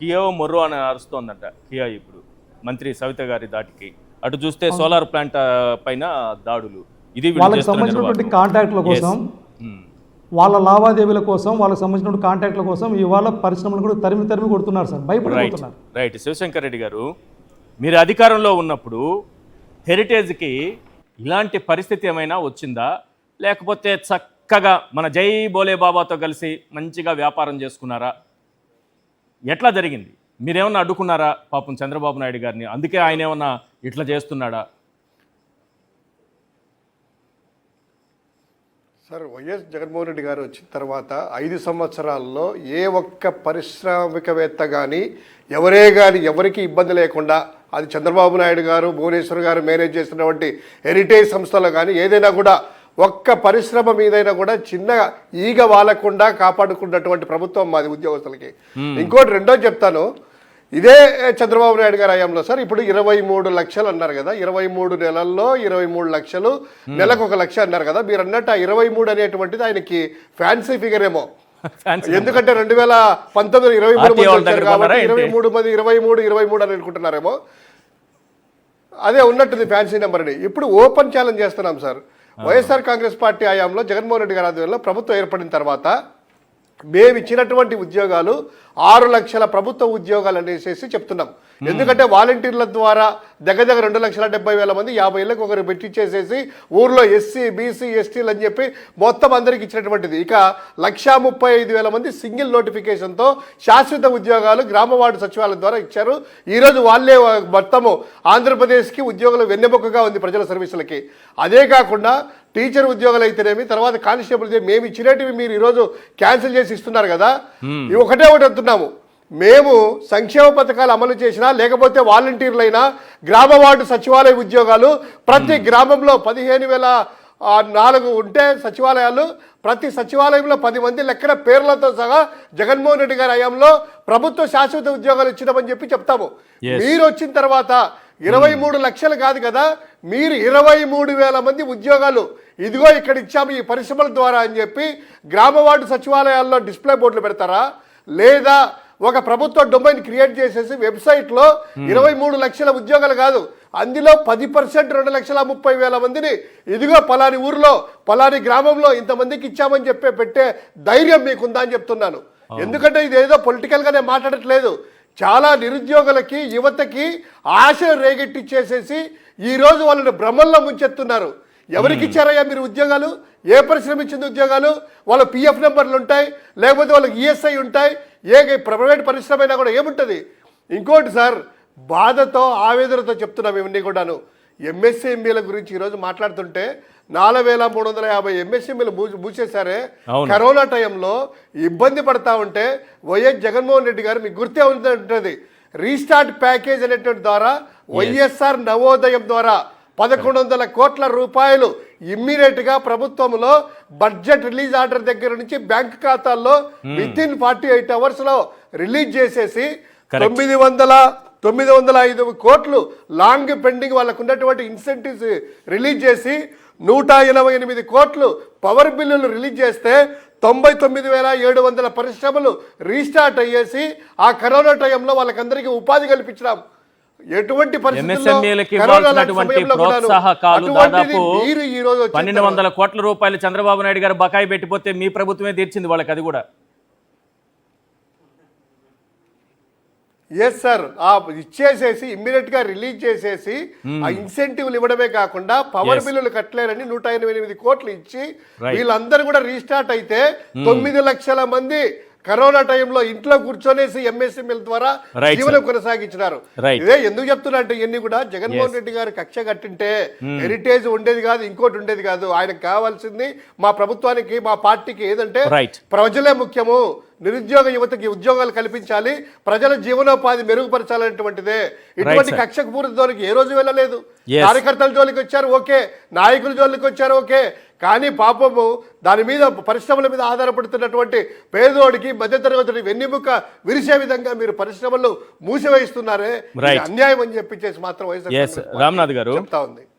కియో మొర్రో అని అరుస్తోందంట కియా ఇప్పుడు మంత్రి సవిత గారి దాటికి. అటు చూస్తే సోలార్ ప్లాంట్ పైన దాడులు. ఇది వాళ్ళకి సంబంధించినటువంటి కాంటాక్ట్ల కోసం, వాళ్ళ లావాదేవీల కోసం, వాళ్ళకి సంబంధించిన కాంటాక్ట్ల కోసం ఇవాళ పరిశ్రమలు కూడా తరిమి కొడుతున్నారు సార్, భయపడుతున్నారు. రైట్ శివశంకర్ రెడ్డి గారు, మీరు అధికారంలో ఉన్నప్పుడు హెరిటేజ్కి ఇలాంటి పరిస్థితి ఏమైనా వచ్చిందా, లేకపోతే చక్కగా మన జై బోలే బాబాతో కలిసి మంచిగా వ్యాపారం చేసుకున్నారా? ఎట్లా జరిగింది? మీరేమన్నా అడ్డుకున్నారా పాపం చంద్రబాబు నాయుడు గారిని? అందుకే ఆయన ఏమన్నా ఇట్లా చేస్తున్నాడా? సార్, వైఎస్ జగన్మోహన్ రెడ్డి గారు వచ్చిన తర్వాత 5 సంవత్సరాల్లో ఏ ఒక్క పారిశ్రామికవేత్త కానీ ఎవరికి ఇబ్బంది లేకుండా, అది చంద్రబాబు నాయుడు గారు, భువనేశ్వర్ గారు మేనేజ్ చేస్తున్నటువంటి హెరిటేజ్ సంస్థలో కానీ ఏదైనా కూడా ఒక్క పరిశ్రమ మీదైనా కూడా చిన్న ఈగ వాలకుండా కాపాడుకున్నటువంటి ప్రభుత్వం మాది ఉద్యోగస్తులకి. ఇంకోటి రెండోది చెప్తాను, ఇదే చంద్రబాబు నాయుడు గారి హయాంలో సార్ ఇప్పుడు 23 లక్షలు అన్నారు కదా, 23 నెలల్లో 23 లక్షలు, నెలకు 1 లక్ష అన్నారు కదా. మీరు అన్నట్టు ఆ 23 అనేటువంటిది ఆయనకి ఫ్యాన్సీ ఫిగర్ ఏమో, ఎందుకంటే 2019 23 వచ్చారు కాబట్టి 23 అని అనుకుంటున్నారేమో, అదే ఉన్నట్టుంది ఫ్యాన్సీ నెంబర్ అని. ఇప్పుడు ఓపెన్ ఛాలెంజ్ చేస్తున్నాం సార్. వైఎస్ఆర్ కాంగ్రెస్ పార్టీ హయాంలో జగన్మోహన్ రెడ్డి గారి ఆధ్వర్యంలో ప్రభుత్వం ఏర్పడిన తర్వాత మేము ఇచ్చినటువంటి ఉద్యోగాలు 6 లక్షల ప్రభుత్వ ఉద్యోగాలు అనేసి చెప్తున్నాం. ఎందుకంటే వాలంటీర్ల ద్వారా దగ్గర 2,70,000 మంది 50 ఏళ్ళకి ఒకరు పెట్టించేసేసి ఊర్లో ఎస్సీ బీసీ ఎస్టీలు అని చెప్పి మొత్తం అందరికి ఇచ్చినటువంటిది. ఇక 1,35,000 మంది సింగిల్ నోటిఫికేషన్తో శాశ్వత ఉద్యోగాలు గ్రామ వార్డు సచివాలయం ద్వారా ఇచ్చారు. ఈరోజు వాళ్ళే మొత్తము ఆంధ్రప్రదేశ్కి ఉద్యోగులు వెన్నెముకగా ఉంది ప్రజల సర్వీసులకి. అదే కాకుండా టీచర్ ఉద్యోగాలు అయితేనేమి, తర్వాత కానిస్టేబుల్ మేము ఇచ్చినవి మీరు ఈరోజు క్యాన్సిల్ చేసి ఇస్తున్నారు కదా. ఒకటే అంటున్నాము, మేము సంక్షేమ పథకాలు అమలు చేసినా లేకపోతే వాలంటీర్లైనా గ్రామ వార్డు సచివాలయ ఉద్యోగాలు ప్రతి గ్రామంలో 15,004 ఉంటే సచివాలయాలు, ప్రతి సచివాలయంలో 10 మంది లెక్కన పేర్లతో సహా జగన్మోహన్ రెడ్డి గారి హయాంలో ప్రభుత్వ శాశ్వత ఉద్యోగాలు ఇచ్చినామని చెప్తాము. మీరు వచ్చిన తర్వాత 23 లక్షలు కాదు కదా, మీరు 23,000 మంది ఉద్యోగాలు ఇదిగో ఇక్కడ ఇచ్చాము ఈ పరిశ్రమల ద్వారా అని చెప్పి గ్రామ వార్డు సచివాలయాల్లో డిస్ప్లే బోర్డులు పెడతారా? లేదా ఒక ప్రభుత్వ డొమైన్ క్రియేట్ చేసేసి వెబ్సైట్లో 23 లక్షల ఉద్యోగాలు కాదు, అందులో 10% 2,30,000 మందిని ఇదిగో పలాని ఊర్లో పలాని గ్రామంలో ఇంతమందికి ఇచ్చామని పెట్టే ధైర్యం మీకుందా అని చెప్తున్నాను. ఎందుకంటే ఇది ఏదో పొలిటికల్గానే మాట్లాడట్లేదు. చాలా నిరుద్యోగులకి, యువతకి ఆశ రేగెట్టిచ్చేసేసి ఈరోజు వాళ్ళని భ్రమల్లో ముంచెత్తున్నారు. ఎవరికి ఇచ్చారయ్యా మీరు ఉద్యోగాలు? ఏ పరిశ్రమ ఇచ్చింది ఉద్యోగాలు? వాళ్ళ పిఎఫ్ నెంబర్లు ఉంటాయి, లేకపోతే వాళ్ళకి ఈఎస్ఐ ఉంటాయి. ప్రైవేట్ పరిశ్రమ అయినా కూడా ఏముంటుంది? ఇంకోటి సార్, బాధతో ఆవేదనతో చెప్తున్నాం ఇవన్నీ కూడాను. ఎంఎస్ఎంఈల గురించి ఈరోజు మాట్లాడుతుంటే 4,350 ఎంఎస్ఎంఈలు మూసేశారే. కరోనా టైంలో ఇబ్బంది పడతా ఉంటే వైఎస్ జగన్మోహన్ రెడ్డి గారు మీకు గుర్తే ఉంటుంది, రీస్టార్ట్ ప్యాకేజ్ అనేటువంటి ద్వారా వైఎస్ఆర్ నవోదయం ద్వారా 1,100 కోట్ల రూపాయలు ఇమ్మీడియట్గా ప్రభుత్వంలో బడ్జెట్ రిలీజ్ ఆర్డర్ దగ్గర నుంచి బ్యాంక్ ఖాతాల్లో వితిన్ 48 అవర్స్లో రిలీజ్ చేసేసి 905 కోట్లు లాంగ్ పెండింగ్ వాళ్ళకు ఉన్నటువంటి ఇన్సెంటివ్స్ రిలీజ్ చేసి 188 కోట్లు పవర్ బిల్లులు రిలీజ్ చేస్తే 99,700 పరిశ్రమలు రీస్టార్ట్ అయ్యేసి ఆ కరోనా టైంలో వాళ్ళకందరికీ ఉపాధి కల్పించడం. ఎటువంటి ఎంఎస్ఎంఈలకి ఇవ్వాల్సినటువంటి ప్రోత్సాహకాలు దాదాపు 1,200 కోట్ల రూపాయలు చంద్రబాబు నాయుడు గారు బకాయి పెట్టిపోతే మీ ప్రభుత్వమే తీర్చింది వాళ్ళకి. అది కూడా ఎస్ సార్, ఇచ్చేసేసి ఇమ్మీడియట్గా రిలీజ్ చేసేసి ఆ ఇన్సెంటివ్లు ఇవ్వడమే కాకుండా పవర్ బిల్లులు కట్టలేరని 188 కోట్లు ఇచ్చి వీళ్ళందరూ కూడా రీస్టార్ట్ అయితే 9 లక్షల మంది కరోనా టైంలో ఇంట్లో కూర్చొనేసి ఎంఎస్ఎంఎల్ ద్వారా జీవనం కొనసాగించినారు. ఇదే ఎందుకు చెప్తున్నా అంటే ఇవన్నీ కూడా జగన్మోహన్ రెడ్డి గారు కక్ష కట్టింటే హెరిటేజ్ ఉండేది కాదు, ఇంకోటి ఉండేది కాదు. ఆయనకు కావాల్సింది మా ప్రభుత్వానికి, మా పార్టీకి ఏదంటే ప్రజలే ముఖ్యము, నిరుద్యోగ యువతకి ఉద్యోగాలు కల్పించాలి, ప్రజల జీవనోపాధి మెరుగుపరచాలనేటువంటిదే. ఇటువంటి కక్షకు పూర్తికి ఏ రోజు వెళ్ళలేదు. కార్యకర్తల జోలికి వచ్చారు ఓకే, నాయకుల జోలికి వచ్చారు ఓకే, కానీ పాపము దాని మీద పరిశ్రమల మీద ఆధారపడుతున్నటువంటి పేదోడికి, మధ్యతరగతి వెన్నెముక విరిసే విధంగా మీరు పరిశ్రమలు మూసివేయిస్తున్నారే, అన్యాయం అని చెప్పి మాత్రం రామ్నాథ్ గారు చెప్తా ఉంది.